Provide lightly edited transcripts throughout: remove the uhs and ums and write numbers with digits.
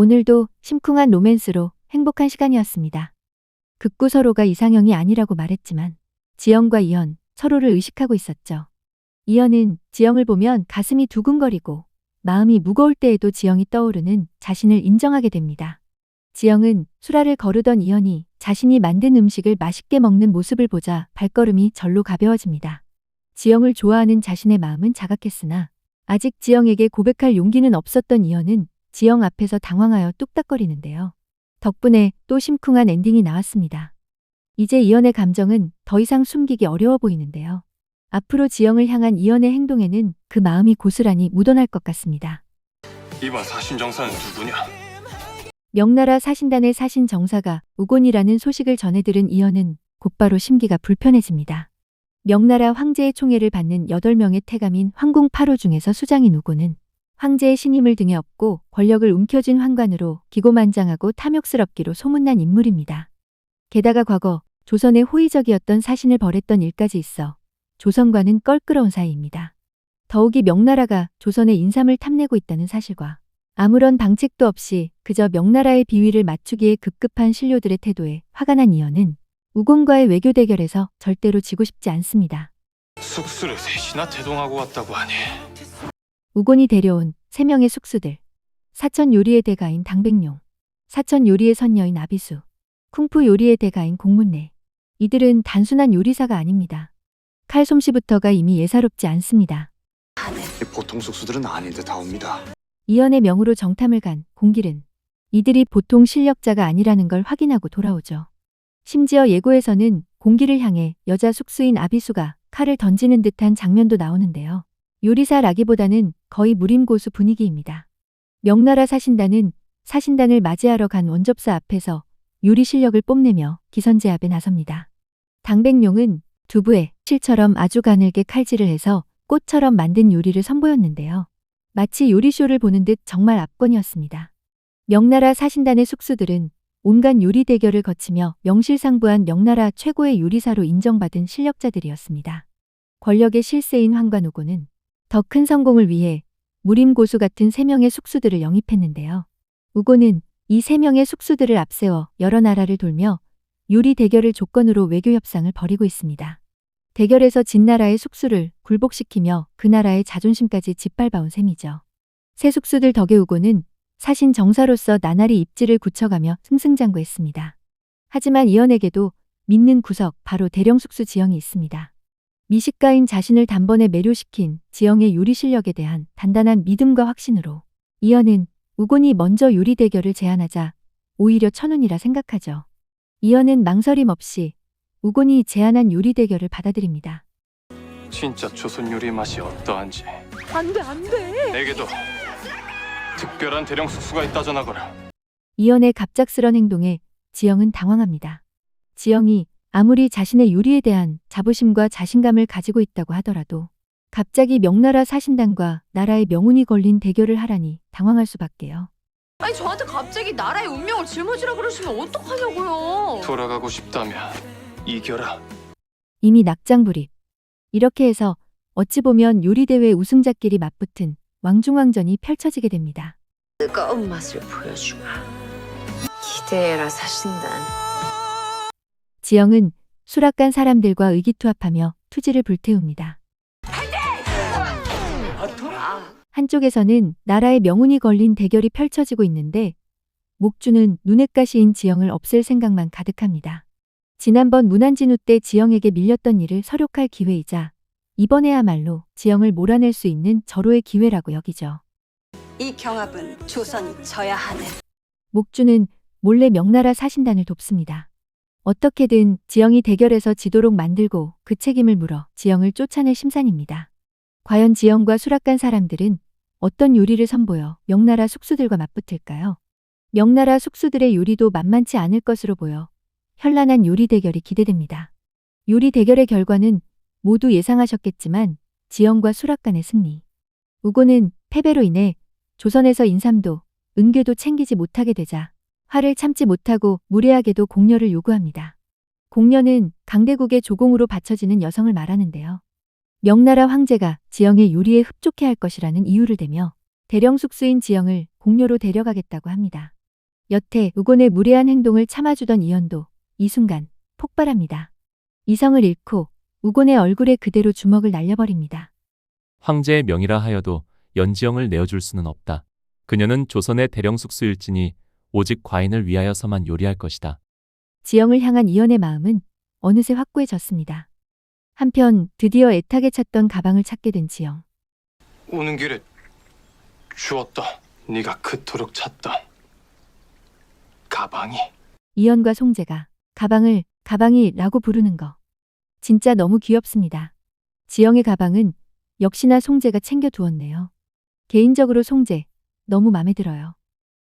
오늘도 심쿵한 로맨스로 행복한 시간이었습니다. 극구 서로가 이상형이 아니라고 말했지만 지영과 이현 서로를 의식하고 있었죠. 이현은 지영을 보면 가슴이 두근거리고 마음이 무거울 때에도 지영이 떠오르는 자신을 인정하게 됩니다. 지영은 수라를 거르던 이현이 자신이 만든 음식을 맛있게 먹는 모습을 보자 발걸음이 절로 가벼워집니다. 지영을 좋아하는 자신의 마음은 자각했으나 아직 지영에게 고백할 용기는 없었던 이현은 지영 앞에서 당황하여 뚝딱거리는데요. 덕분에 또 심쿵한 엔딩이 나왔습니다. 이제 이현의 감정은 더 이상 숨기기 어려워 보이는데요. 앞으로 지영을 향한 이현의 행동에는 그 마음이 고스란히 묻어날 것 같습니다. 이번 사신정사는 누구냐? 명나라 사신단의 사신정사가 우곤이라는 소식을 전해 들은 이현은 곧바로 심기가 불편해집니다. 명나라 황제의 총애를 받는 8명의 태감인 황궁 8호 중에서 수장인 우곤은 황제의 신임을 등에 업고 권력을 움켜쥔宦관으로 기고만장하고 탐욕스럽기로 소문난 인물입니다. 게다가 과거 조선에 호의적이었던 사신을 벌했던 일까지 있어 조선과는 껄끄러운 사이입니다. 더욱이 명나라가 조선의 인삼을 탐내고 있다는 사실과 아무런 방책도 없이 그저 명나라의 비위를 맞추기에 급급한 신료들의 태도에 화가 난 이현은 우곤과의 외교 대결에서 절대로 지고 싶지 않습니다. 숙수를 셋이나 대동하고 왔다고 하니 우곤이 데려온 3명의 숙수들, 사천 요리의 대가인 당백룡, 사천 요리의 선녀인 아비수, 쿵푸 요리의 대가인 공문래. 이들은 단순한 요리사가 아닙니다. 칼솜씨부터가 이미 예사롭지 않습니다. 보통 숙수들은 아닌 듯하옵니다. 이현의 명으로 정탐을 간 공길은 이들이 보통 실력자가 아니라는 걸 확인하고 돌아오죠. 심지어 예고에서는 공길을 향해 여자 숙수인 아비수가 칼을 던지는 듯한 장면도 나오는데요. 요리사라기보다는 거의 무림고수 분위기입니다. 명나라 사신단은 사신단을 맞이하러 간 원접사 앞에서 요리 실력을 뽐내며 기선제압에 나섭니다. 당백룡은 두부에 실처럼 아주 가늘게 칼질을 해서 꽃처럼 만든 요리를 선보였는데요. 마치 요리쇼를 보는 듯 정말 압권이었습니다. 명나라 사신단의 숙수들은 온갖 요리 대결을 거치며 명실상부한 명나라 최고의 요리사로 인정받은 실력자들이었습니다. 권력의 실세인 황관 우곤은 더 큰 성공을 위해 무림고수 같은 3명의 숙수들을 영입했는데요. 우곤은 이 3명의 숙수들을 앞세워 여러 나라를 돌며 요리 대결을 조건으로 외교 협상을 벌이고 있습니다. 대결에서 진 나라의 숙수를 굴복시키며 그 나라의 자존심까지 짓밟아온 셈이죠. 새 숙수들 덕에 우곤은 사신 정사로서 나날이 입지를 굳혀가며 승승장구했습니다. 하지만 이현에게도 믿는 구석 바로 대령숙수 지영이 있습니다. 미식가인 자신을 단번에 매료시킨 지영의 요리 실력에 대한 단단한 믿음과 확신으로 이현은 우곤이 먼저 요리 대결을 제안하자 오히려 천운이라 생각하죠. 이현은 망설임 없이 우곤이 제안한 요리 대결을 받아들입니다. 진짜 조선 요리 맛이 어떠한지 안 돼. 내게도 특별한 대령 숙수가 있다 전하거라. 이현의 갑작스런 행동에 지영은 당황합니다. 지영이 아무리 자신의 요리에 대한 자부심과 자신감을 가지고 있다고 하더라도 갑자기 명나라 사신단과 나라의 명운이 걸린 대결을 하라니 당황할 수밖에요. 아니 저한테 갑자기 나라의 운명을 짊어지라 그러시면 어떡하냐고요. 돌아가고 싶다면 이겨라. 이미 낙장불입. 이렇게 해서 어찌 보면 요리대회 우승자끼리 맞붙은 왕중왕전이 펼쳐지게 됩니다. 뜨거운 맛을 보여주마. 기대해라 사신단. 지영은 수락관 사람들과 의기투합하며 투지를 불태웁니다. 한쪽에서는 나라의 명운이 걸린 대결이 펼쳐지고 있는데 목주는 눈엣가시인 지영을 없앨 생각만 가득합니다. 지난번 문안진우 때 지영에게 밀렸던 일을 서력할 기회이자 이번에야말로 지영을 몰아낼 수 있는 절호의 기회라고 여기죠. 이 경합은 조선이 져야 하네. 목주는 몰래 명나라 사신단을 돕습니다. 어떻게든 지영이 대결에서 지도록 만들고 그 책임을 물어 지영을 쫓아낼 심산입니다. 과연 지영과 수락관 사람들은 어떤 요리를 선보여 명나라 숙수들과 맞붙을까요? 명나라 숙수들의 요리도 만만치 않을 것으로 보여 현란한 요리 대결이 기대됩니다. 요리 대결의 결과는 모두 예상하셨겠지만 지영과 수락관의 승리. 우곤은 패배로 인해 조선에서 인삼도 은괴도 챙기지 못하게 되자 화를 참지 못하고 무례하게도 공려를 요구합니다. 공려는 강대국의 조공으로 바쳐지는 여성을 말하는데요. 명나라 황제가 지영의 요리에 흡족해 할 것이라는 이유를 대며 대령 숙수인 지영을 공료로 데려가겠다고 합니다. 여태 우곤의 무례한 행동을 참아주던 이현도 이 순간 폭발합니다. 이성을 잃고 우곤의 얼굴에 그대로 주먹을 날려버립니다. 황제의 명이라 하여도 연지영을 내어줄 수는 없다. 그녀는 조선의 대령숙수일지니 오직 과인을 위하여서만 요리할 것이다. 지영을 향한 이현의 마음은 어느새 확고해졌습니다. 한편 드디어 애타게 찾던 가방을 찾게 된 지영. 오는 길에 주웠다. 네가 그토록 찾던 가방이. 이현과 송재가 가방을 가방이라고 부르는 거. 진짜 너무 귀엽습니다. 지영의 가방은 역시나 송재가 챙겨두었네요. 개인적으로 송재 너무 마음에 들어요.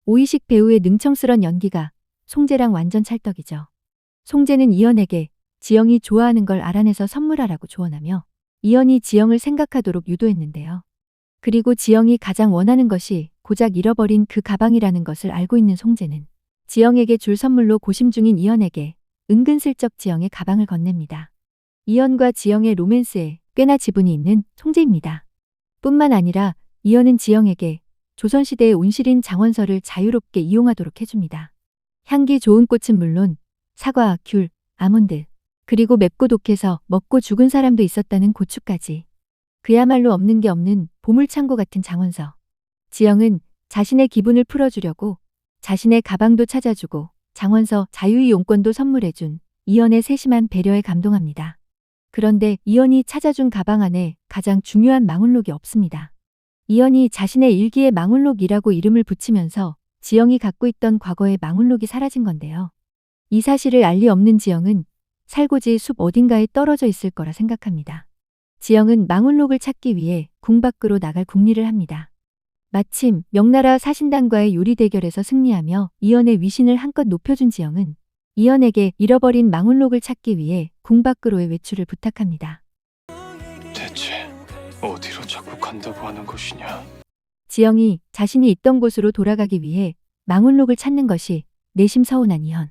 오이식 배우의 능청스런 연기가 송재랑 완전 찰떡이죠. 송재는 이현에게 지영이 좋아하는 걸 알아내서 선물하라고 조언하며 이현이 지영을 생각하도록 유도했는데요. 그리고 지영이 가장 원하는 것이 고작 잃어버린 그 가방이라는 것을 알고 있는 송재는 지영에게 줄 선물로 고심 중인 이현에게 은근슬쩍 지영의 가방을 건넵니다. 이현과 지영의 로맨스에 꽤나 지분이 있는 송재입니다. 뿐만 아니라 이현은 지영에게 조선시대의 온실인 장원서를 자유롭게 이용하도록 해줍니다. 향기 좋은 꽃은 물론 사과, 귤, 아몬드, 그리고 맵고 독해서 먹고 죽은 사람도 있었다는 고추까지. 그야말로 없는 게 없는 보물창고 같은 장원서. 지영은 자신의 기분을 풀어주려고 자신의 가방도 찾아주고 장원서 자유의 용권도 선물해준 이현의 세심한 배려에 감동합니다. 그런데 이현이 찾아준 가방 안에 가장 중요한 망울록이 없습니다. 이현이 자신의 일기에 망울록이라고 이름을 붙이면서 지영이 갖고 있던 과거의 망울록이 사라진 건데요. 이 사실을 알 리 없는 지영은 살고지 숲 어딘가에 떨어져 있을 거라 생각합니다. 지영은 망울록을 찾기 위해 궁 밖으로 나갈 궁리를 합니다. 마침 명나라 사신단과의 요리 대결에서 승리하며 이현의 위신을 한껏 높여준 지영은 이현에게 잃어버린 망울록을 찾기 위해 궁 밖으로의 외출을 부탁합니다. 대체 어디로 자꾸 간다고 하는 것이냐? 지영이 자신이 있던 곳으로 돌아가기 위해 망울록을 찾는 것이 내심 서운한 이현.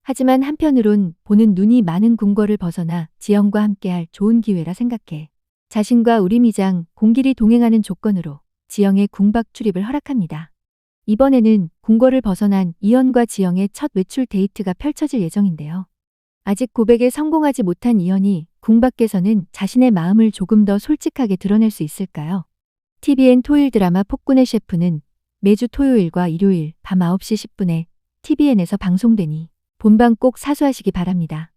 하지만 한편으론 보는 눈이 많은 궁궐을 벗어나 지영과 함께할 좋은 기회라 생각해 자신과 우리미장 공길이 동행하는 조건으로 지영의 궁밖 출입을 허락합니다. 이번에는 궁궐을 벗어난 이현과 지영의 첫 외출 데이트가 펼쳐질 예정인데요. 아직 고백에 성공하지 못한 이현이 궁 밖에서는 자신의 마음을 조금 더 솔직하게 드러낼 수 있을까요? TVN 토요일 드라마 폭군의 셰프는 매주 토요일과 일요일 밤 9시 10분에 TVN에서 방송되니 본방 꼭 사수하시기 바랍니다.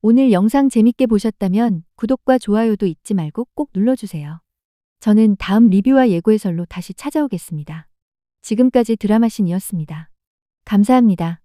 오늘 영상 재밌게 보셨다면 구독과 좋아요도 잊지 말고 꼭 눌러주세요. 저는 다음 리뷰와 예고 해설로 다시 찾아오겠습니다. 지금까지 드라마신이었습니다. 감사합니다.